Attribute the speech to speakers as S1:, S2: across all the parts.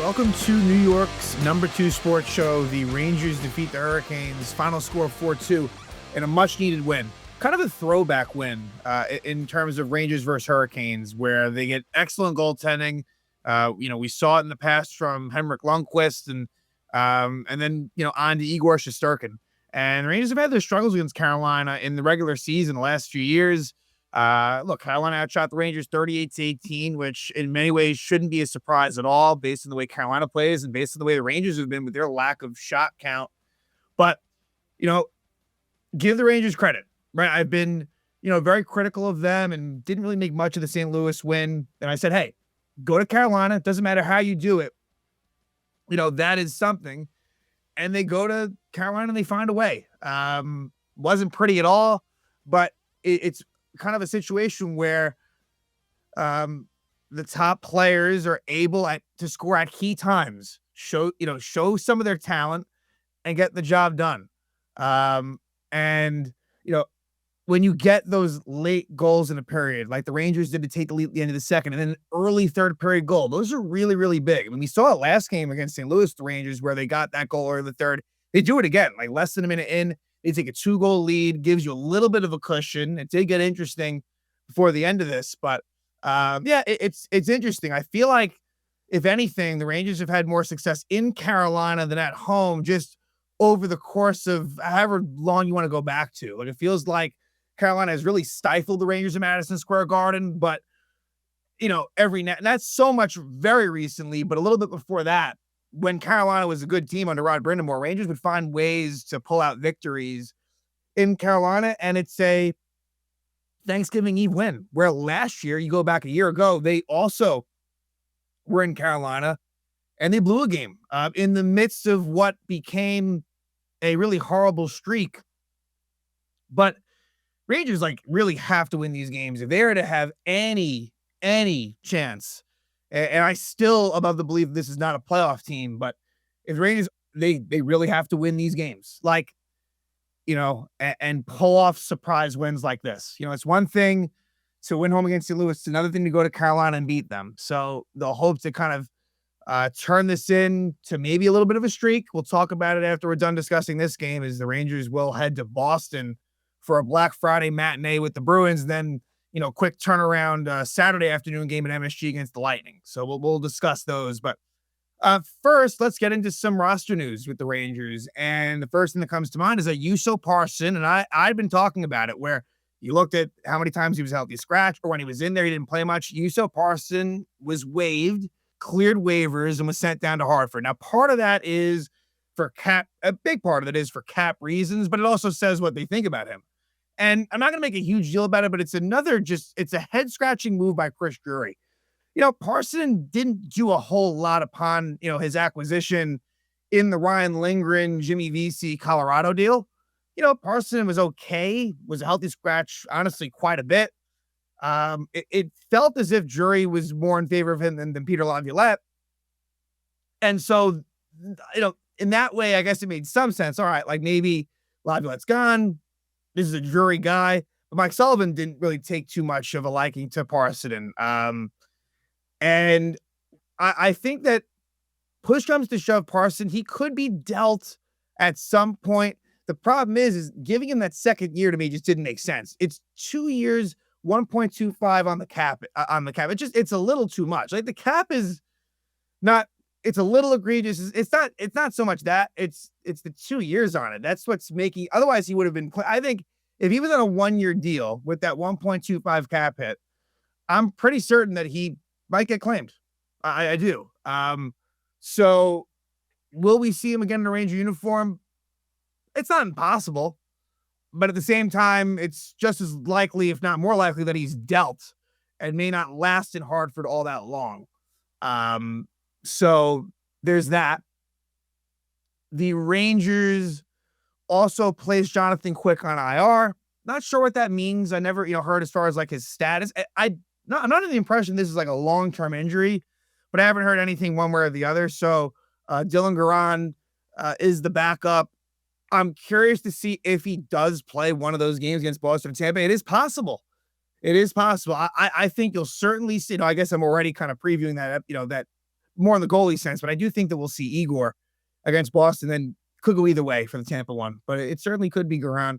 S1: Welcome to New York's #2 sports show. The Rangers defeat the Hurricanes. Final score 4-2 in a much-needed win. Kind of a throwback win in terms of Rangers versus Hurricanes, where they get excellent goaltending. We saw it in the past from Henrik Lundqvist and then on to Igor Shesterkin. And the Rangers have had their struggles against Carolina in the regular season the last few years. Look, Carolina outshot the Rangers 38-18, which in many ways shouldn't be a surprise at all based on the way Carolina plays and based on the way the Rangers have been with their lack of shot count. But, give the Rangers credit, right? I've been, very critical of them and didn't really make much of the St. Louis win. And I said, hey, go to Carolina. It doesn't matter how you do it. That is something. And they go to Carolina and they find a way. Wasn't pretty at all, but it's kind of a situation where the top players are able to score at key times, show some of their talent and get the job done. When you get those late goals in a period, like the Rangers did to take the lead at the end of the second, and then an early third period goal, those are really, really big. I mean, we saw it last game against St. Louis, the Rangers, where they got that goal early in the third. They do it again, like less than a minute in. They take a 2-goal lead, gives you a little bit of a cushion. It did get interesting before the end of this, but it's interesting. I feel like, if anything, the Rangers have had more success in Carolina than at home, just over the course of however long you want to go back to. Like, it feels like Carolina has really stifled the Rangers in Madison Square Garden, but every night, and that's so much very recently, but a little bit before that, when Carolina was a good team under Rod Brindamore, Rangers would find ways to pull out victories in Carolina, and it's a Thanksgiving Eve win, where last year, you go back a year ago, they also were in Carolina, and they blew a game in the midst of what became a really horrible streak. But Rangers really have to win these games if they are to have any chance. And I still above the belief this is not a playoff team, but if Rangers, they really have to win these games, and pull off surprise wins like this. It's one thing to win home against St. Louis. It's another thing to go to Carolina and beat them. So they'll hope to kind of turn this in to maybe a little bit of a streak. We'll talk about it after we're done discussing this game, as the Rangers will head to Boston for a Black Friday matinee with the Bruins, then quick turnaround Saturday afternoon game at MSG against the Lightning. So we'll discuss those. But first, let's get into some roster news with the Rangers. And the first thing that comes to mind is that Juuso Parson, and I've been talking about it, where you looked at how many times he was healthy scratch, or when he was in there, he didn't play much. Juuso Parson was waived, cleared waivers, and was sent down to Hartford. Now, part of that is a big part of it is for cap reasons, but it also says what they think about him. And I'm not going to make a huge deal about it, but it's a head-scratching move by Chris Drury. Parson didn't do a whole lot upon, his acquisition in the Ryan Lindgren, Jimmy Vesey, Colorado deal. Parson was okay, was a healthy scratch, honestly, quite a bit. It felt as if Drury was more in favor of him than Peter Laviolette. And so, in that way, I guess it made some sense. All right, maybe Laviolette's gone. This is a Drury guy. But Mike Sullivan didn't really take too much of a liking to Parson. And I think that push comes to shove, Parson, he could be dealt at some point. The problem is giving him that second year to me just didn't make sense. It's 2 years, 1.25 on the cap. It's a little too much. The cap is not. It's a little egregious. It's not so much that it's the 2 years on it. That's what's making. Otherwise, he would have been. I think if he was on a 1-year deal with that 1.25 cap hit, I'm pretty certain that he might get claimed. I do. So will we see him again in a Ranger uniform? It's not impossible, but at the same time, it's just as likely, if not more likely, that he's dealt and may not last in Hartford all that long. So there's that. The Rangers also placed Jonathan Quick on IR. Not sure what that means. I never, heard as far as his status. I'm not under the impression this is a long-term injury, but I haven't heard anything one way or the other. So Dylan Garand is the backup. I'm curious to see if he does play one of those games against Boston and Tampa. It is possible. I think you'll certainly see. I guess I'm already kind of previewing that more in the goalie sense, but I do think that we'll see Igor against Boston. Then could go either way for the Tampa one, but it certainly could be Garan,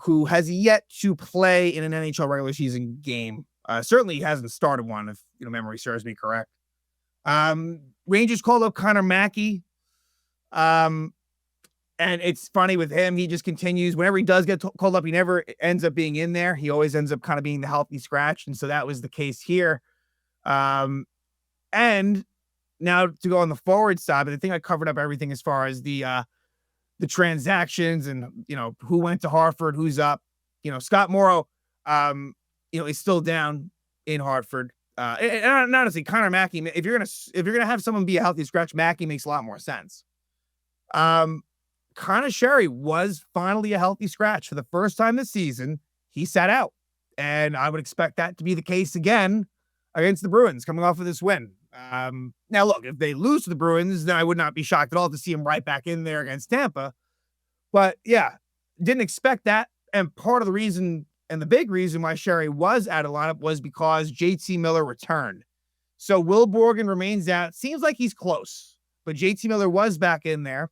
S1: who has yet to play in an NHL regular season game. Certainly hasn't started one, if memory serves me correct. Rangers called up Connor Mackey. And it's funny with him, he just continues. Whenever he does get called up, he never ends up being in there. He always ends up kind of being the healthy scratch. And so that was the case here. And now to go on the forward side, but I think I covered up everything as far as the transactions and, who went to Hartford, who's up. Scott Morrow, is still down in Hartford. And honestly, Connor Mackey, if you're gonna have someone be a healthy scratch, Mackey makes a lot more sense. Connor Sherry was finally a healthy scratch for the first time this season. He sat out, and I would expect that to be the case again against the Bruins coming off of this win. Now look, if they lose to the Bruins, then I would not be shocked at all to see him right back in there against Tampa. But yeah, didn't expect that. And part of the reason, and the big reason why Sherry was out of lineup, was because JT Miller returned. So Will Borgen remains out. Seems like he's close, but JT Miller was back in there.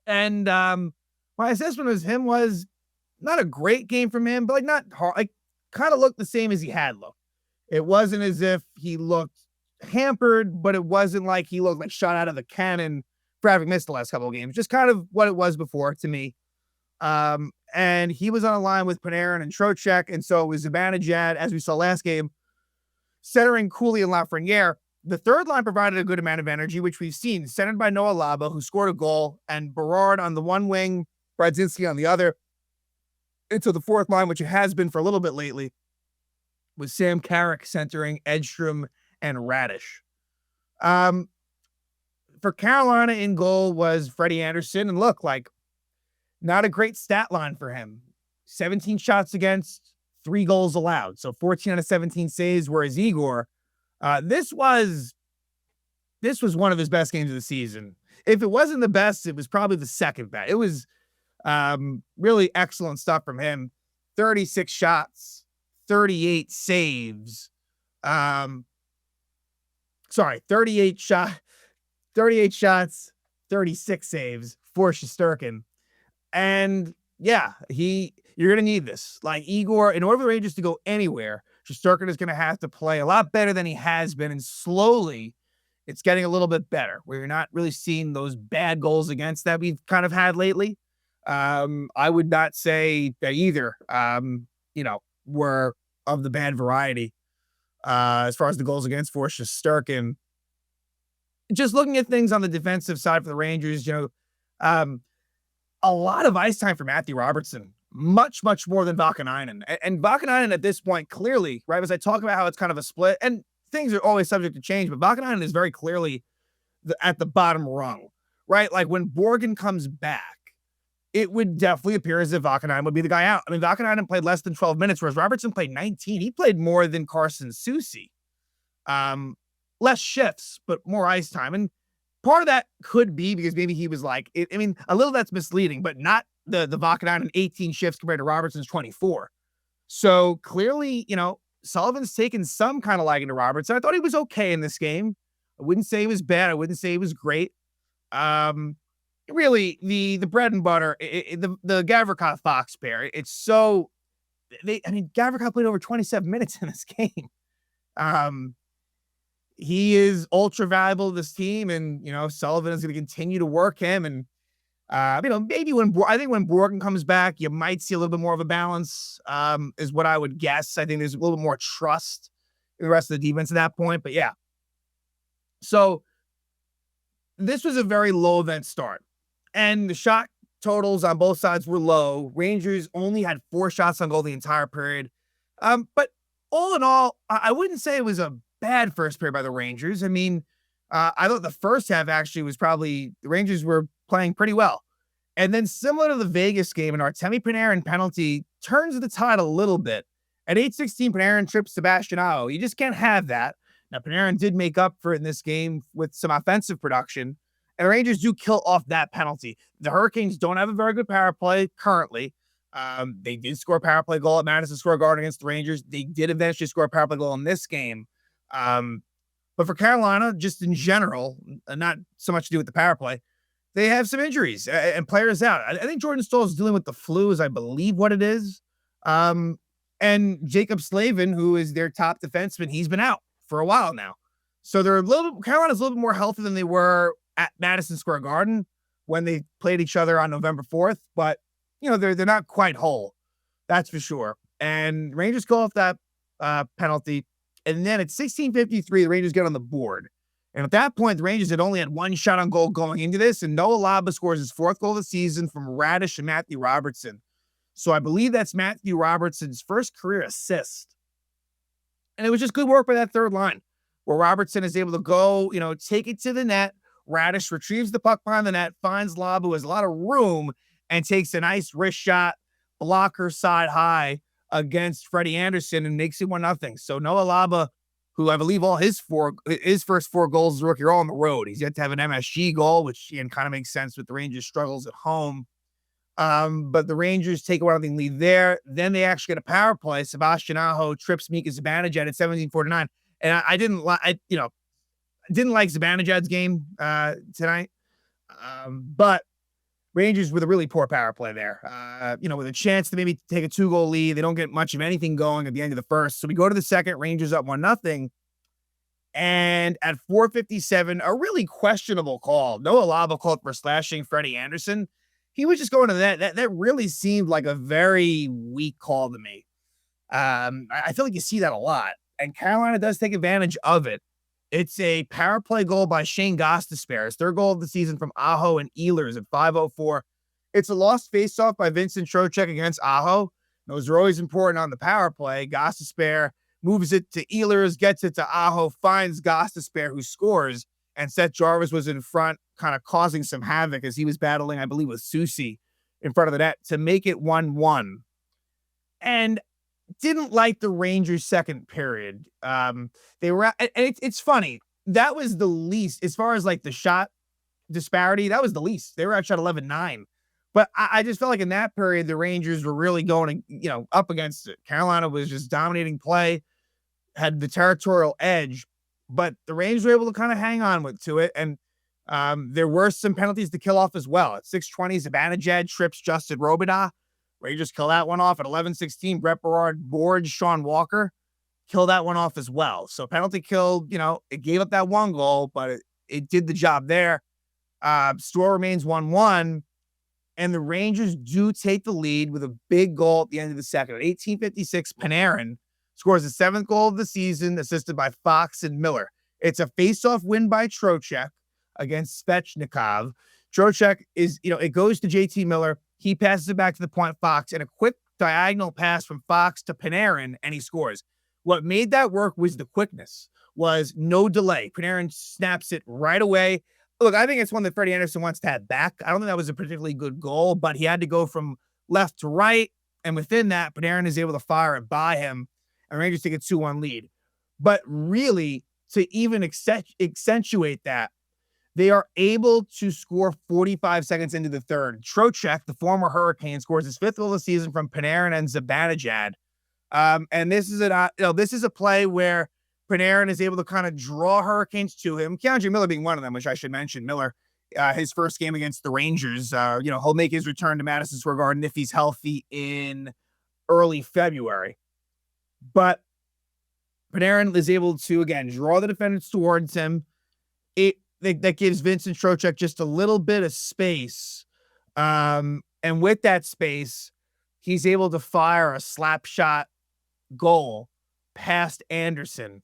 S1: And my assessment of him was not a great game from him, but not hard. Kind of looked the same as he had looked. It wasn't as if he looked hampered, but it wasn't like he looked like shot out of the cannon for having missed the last couple of games. Just kind of what it was before to me. And he was on a line with Panarin and Trocheck, and so it was Zibanejad, as we saw last game, centering Cuylle and Lafreniere. The third line provided a good amount of energy, which we've seen, centered by Noah Laba, who scored a goal, and Berard on the one wing, Bradzinski on the other. And so the fourth line, which it has been for a little bit lately, was Sam Carrick centering Edstrom and Radish. For Carolina, in goal was Freddie Anderson, and look, not a great stat line for him. 17 shots against, 3 goals allowed. So 14 out of 17 saves, whereas Igor, this was one of his best games of the season. If it wasn't the best, it was probably the second best. It was really excellent stuff from him. 36 shots, 38 saves. 38 shots, 36 saves for Shesterkin. And yeah, you're going to need this. Igor, in order for the Rangers to go anywhere, Shesterkin is going to have to play a lot better than he has been. And slowly, it's getting a little bit better, where you're not really seeing those bad goals against that we've kind of had lately. I would not say that either, were of the bad variety as far as the goals against for Shesterkin. Just looking at things on the defensive side for the Rangers, a lot of ice time for Matthew Robertson, much, much more than Vakanainen. And Vakanainen at this point, clearly, right, as I talk about how it's kind of a split, and things are always subject to change, but Vakanainen is very clearly at the bottom rung, right? When Borgen comes back, it would definitely appear as if Vakanainen would be the guy out. I mean, Vakanainen played less than 12 minutes, whereas Robertson played 19. He played more than Carson Soucy. Less shifts, but more ice time. And part of that could be because maybe he was a little that's misleading, but not the Vakanainen 18 shifts compared to Robertson's 24. So clearly, Sullivan's taken some kind of liking to Robertson. I thought he was okay in this game. I wouldn't say he was bad. I wouldn't say he was great. Really, the bread and butter, the Gavrikov-Fox pair, it's so... Gavrikov played over 27 minutes in this game. He is ultra valuable to this team, and Sullivan is going to continue to work him. And maybe when Borgen comes back, you might see a little bit more of a balance. Is what I would guess. I think there's a little bit more trust in the rest of the defense at that point. But yeah, so this was a very low event start, and the shot totals on both sides were low. Rangers only had 4 shots on goal the entire period. But all in all, I wouldn't say it was a bad first period by the Rangers. I thought the first half actually was probably, the Rangers were playing pretty well. And then similar to the Vegas game, an Artemi Panarin penalty turns the tide a little bit. At 8:16, Panarin trips Sebastian Aho. You just can't have that. Now, Panarin did make up for it in this game with some offensive production, and the Rangers do kill off that penalty. The Hurricanes don't have a very good power play currently. They did score a power play goal at Madison Square Garden against the Rangers. They did eventually score a power play goal in this game. But But for Carolina, just in general, not so much to do with the power play, they have some injuries and players out. I think Jordan Staal is dealing with the flu, is I believe what it is. And Jacob Slavin, who is their top defenseman, he's been out for a while now. So Carolina's a little bit more healthy than they were at Madison Square Garden when they played each other on November 4th. But, they're not quite whole. That's for sure. And Rangers go off that penalty. And then at 16:53, the Rangers get on the board. And at that point, the Rangers had only had one shot on goal going into this, and Noah Laba scores his 4th goal of the season from Radish and Matthew Robertson. So I believe that's Matthew Robertson's first career assist. And it was just good work by that third line, where Robertson is able to go, take it to the net. Radish retrieves the puck behind the net, finds Laba, who has a lot of room, and takes a nice wrist shot, blocker side high against Freddie Anderson and makes it 1-0. So Noah Laba, who I believe all his first 4 goals as a rookie are all on the road. He's yet to have an MSG goal, which again kind of makes sense with the Rangers' struggles at home. But the Rangers take a 1-0 lead there. Then they actually get a power play. Sebastian Aho trips Mika Zibanejad at 17:49. And I didn't like Zibanejad's game tonight. But Rangers with a really poor power play there. With a chance to maybe take a 2-goal lead. They don't get much of anything going at the end of the first. So we go to the second, Rangers up 1-0. And at 4:57, a really questionable call. Noah Laba called for slashing Freddie Anderson. He was just going to that. That really seemed like a very weak call to me. I feel like you see that a lot. And Carolina does take advantage of it. It's a power play goal by Shane Gostisbehere. His 3rd goal of the season from Aho and Ehlers at 5:04. It's a lost faceoff by Vincent Trocheck against Aho. Those are always important on the power play. Gostisbehere moves it to Ehlers, gets it to Aho, finds Gostisbehere, who scores. And Seth Jarvis was in front, kind of causing some havoc as he was battling, I believe, with Soucy in front of the net to make it 1-1. And didn't like the Rangers' second period. They were, and it's funny. That was the least, as far as like the shot disparity, that was the least. They were outshot 11-9. But I just felt like in that period, the Rangers were really going, up against it. Carolina was just dominating play, had the territorial edge, but the Rangers were able to kind of hang on to it. And there were some penalties to kill off as well. At 6:20, Zibanejad trips Justin Robidas. Rangers kill that one off. At 11:16, Brett Berard boards Sean Walker. Kill that one off as well. So penalty kill, it gave up that 1 goal, but it did the job there. Score remains 1-1. And the Rangers do take the lead with a big goal at the end of the second. At 18:56, Panarin scores the 7th goal of the season, assisted by Fox and Miller. It's a face-off win by Trocheck against Svechnikov. Trocheck is, it goes to JT Miller. He passes it back to the point Fox, and a quick diagonal pass from Fox to Panarin, and he scores. What made that work was the quickness, was no delay. Panarin snaps it right away. Look, I think it's one that Freddie Anderson wants to have back. I don't think that was a particularly good goal, but he had to go from left to right, and within that, Panarin is able to fire it by him, and Rangers take a 2-1 lead. But really, to even accentuate that, they are able to score 45 seconds into the third. Trocheck, the former Hurricane, scores his 5th goal of the season from Panarin and Zibanejad. And this is a play where Panarin is able to kind of draw Hurricanes to him. Keandre Miller being one of them, which I should mention. Miller, his first game against the Rangers, he'll make his return to Madison Square Garden if he's healthy in early February. But Panarin is able to, again, draw the defenders towards him. That gives Vincent Trocheck just a little bit of space. And with that space, he's able to fire a slap shot goal past Anderson.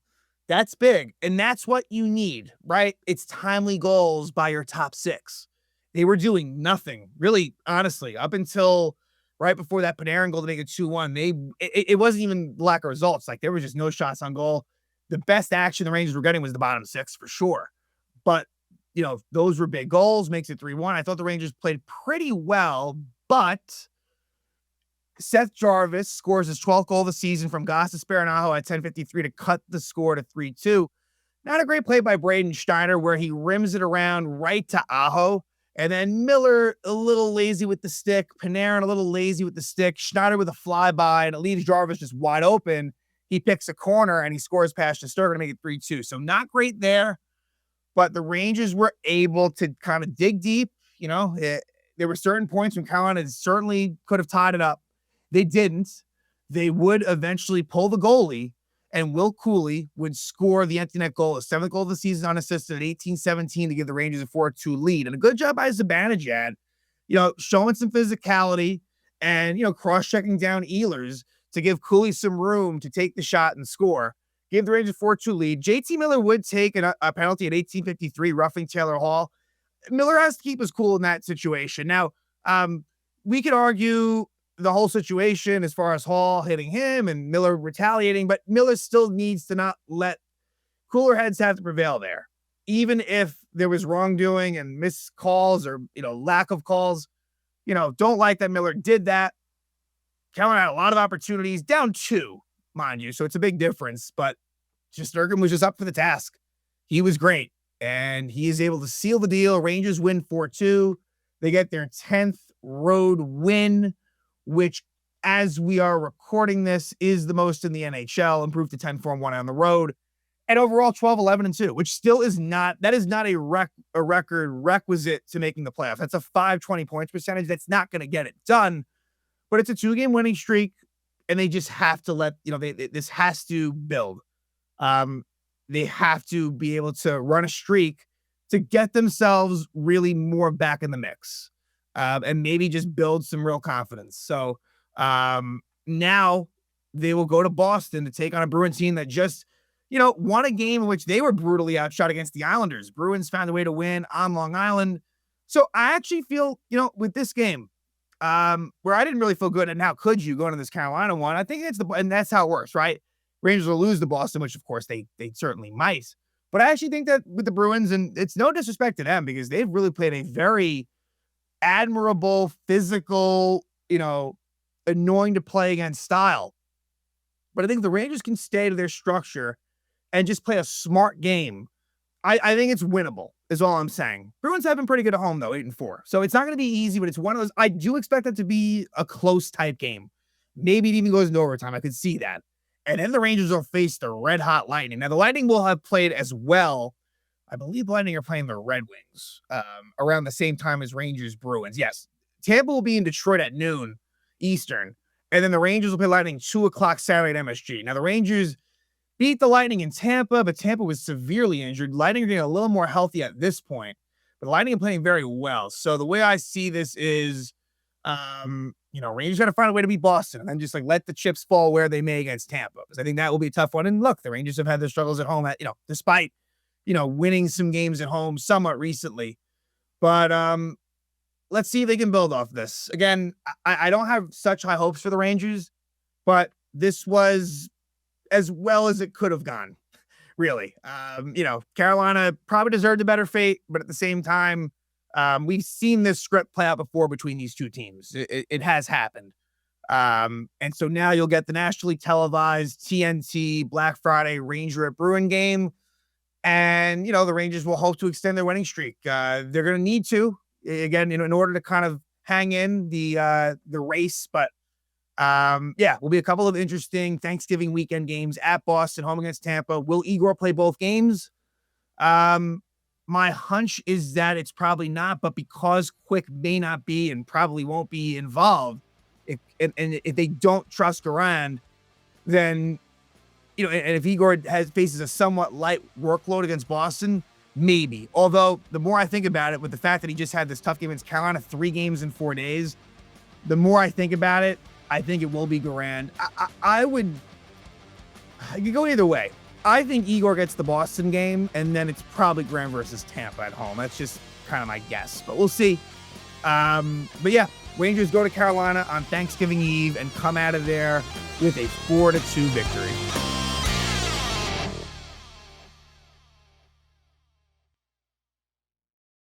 S1: That's big. And that's what you need, right? It's timely goals by your top 6. They were doing nothing, really, honestly, up until right before that Panarin goal to make it 2-1. It wasn't even lack of results. Like, there was just no shots on goal. The best action the Rangers were getting was the bottom 6 for sure. But, those were big goals, makes it 3-1. I thought the Rangers played pretty well, but Seth Jarvis scores his 12th goal of the season from Gostisbehere and Aho at 10:53 to cut the score to 3-2. Not a great play by Braden Steiner, where he rims it around right to Aho. And then Miller a little lazy with the stick. Panarin a little lazy with the stick. Schneider with a flyby, and it leaves Jarvis just wide open. he picks a corner and he scores past Shesterkin to make it 3-2. So not great there, but the Rangers were able to kind of dig deep. There were certain points when Carolina certainly could have tied it up. They didn't. They would eventually pull the goalie, and Will Cuylle would score the empty net goal, a 7th goal of the season unassisted at 18-17 to give the Rangers a 4-2 lead. And a good job by Zibanejad, showing some physicality and, cross-checking down Ehlers to give Cuylle some room to take the shot and score. Gave the Rangers a 4-2 lead. JT Miller would take a penalty at 18:53, roughing Taylor Hall. Miller has to keep his cool in that situation. Now, we could argue the whole situation as far as Hall hitting him and Miller retaliating, but Miller still needs to not let cooler heads have to prevail there. Even if there was wrongdoing and missed calls or, lack of calls, don't like that Miller did that. Carolina had a lot of opportunities, down 2, mind you, so it's a big difference, but Shesterkin was just up for the task. He was great, and he is able to seal the deal. Rangers win 4-2. They get their 10th road win, which, as we are recording this, is the most in the NHL, improved to 10-4-1 on the road. And overall, 12-11-2, which still is not a record requisite to making the playoffs. That's a 520 points percentage. That's not going to get it done, but it's a 2-game winning streak, and they just have to this has to build. They have to be able to run a streak to get themselves really more back in the mix. And maybe just build some real confidence. So now they will go to Boston to take on a Bruins team that just, won a game in which they were brutally outshot against the Islanders. Bruins found a way to win on Long Island. So I actually feel, with this game, where I didn't really feel good, and how could you go into this Carolina one? I think and that's how it works, right? Rangers will lose to Boston, which of course they certainly might. But I actually think that with the Bruins, and it's no disrespect to them because they've really played a very admirable, physical, annoying to play against style. But I think the Rangers can stay to their structure and just play a smart game. I think it's winnable, is all I'm saying. Bruins have been pretty good at home, though, 8-4. So it's not going to be easy, but it's one of those. I do expect that to be a close type game. Maybe it even goes into overtime. I could see that. And then the Rangers will face the red-hot Lightning. Now, the Lightning will have played as well. I believe the Lightning are playing the Red Wings around the same time as Rangers Bruins. Yes, Tampa will be in Detroit at noon Eastern, and then the Rangers will play Lightning 2:00 Saturday at MSG. Now, the Rangers beat the Lightning in Tampa, but Tampa was severely injured. Lightning are getting a little more healthy at this point, but the Lightning are playing very well. So the way I see this is, Rangers got to find a way to beat Boston and then just let the chips fall where they may against Tampa, because I think that will be a tough one. And look, the Rangers have had their struggles at home despite winning some games at home somewhat recently. But let's see if they can build off this. Again, I don't have such high hopes for the Rangers, but this was as well as it could have gone, really. Carolina probably deserved a better fate, but at the same time, we've seen this script play out before between these two teams. It has happened. And so now you'll get the nationally televised TNT Black Friday Ranger at Bruin game. And, the Rangers will hope to extend their winning streak. They're going to need to, again, in order to kind of hang in the race. But, will be a couple of interesting Thanksgiving weekend games at Boston, home against Tampa. Will Igor play both games? My hunch is that it's probably not, but because Quick may not be and probably won't be involved, if they don't trust Garand, then, and if Igor faces a somewhat light workload against Boston, maybe. Although, the more I think about it, with the fact that he just had this tough game against Carolina, 3 games in 4 days, the more I think about it, I think it will be Garand. I could go either way. I think Igor gets the Boston game, and then it's probably Graham versus Tampa at home. That's just kind of my guess, but we'll see. But yeah, Rangers go to Carolina on Thanksgiving Eve and come out of there with a 4-2 victory.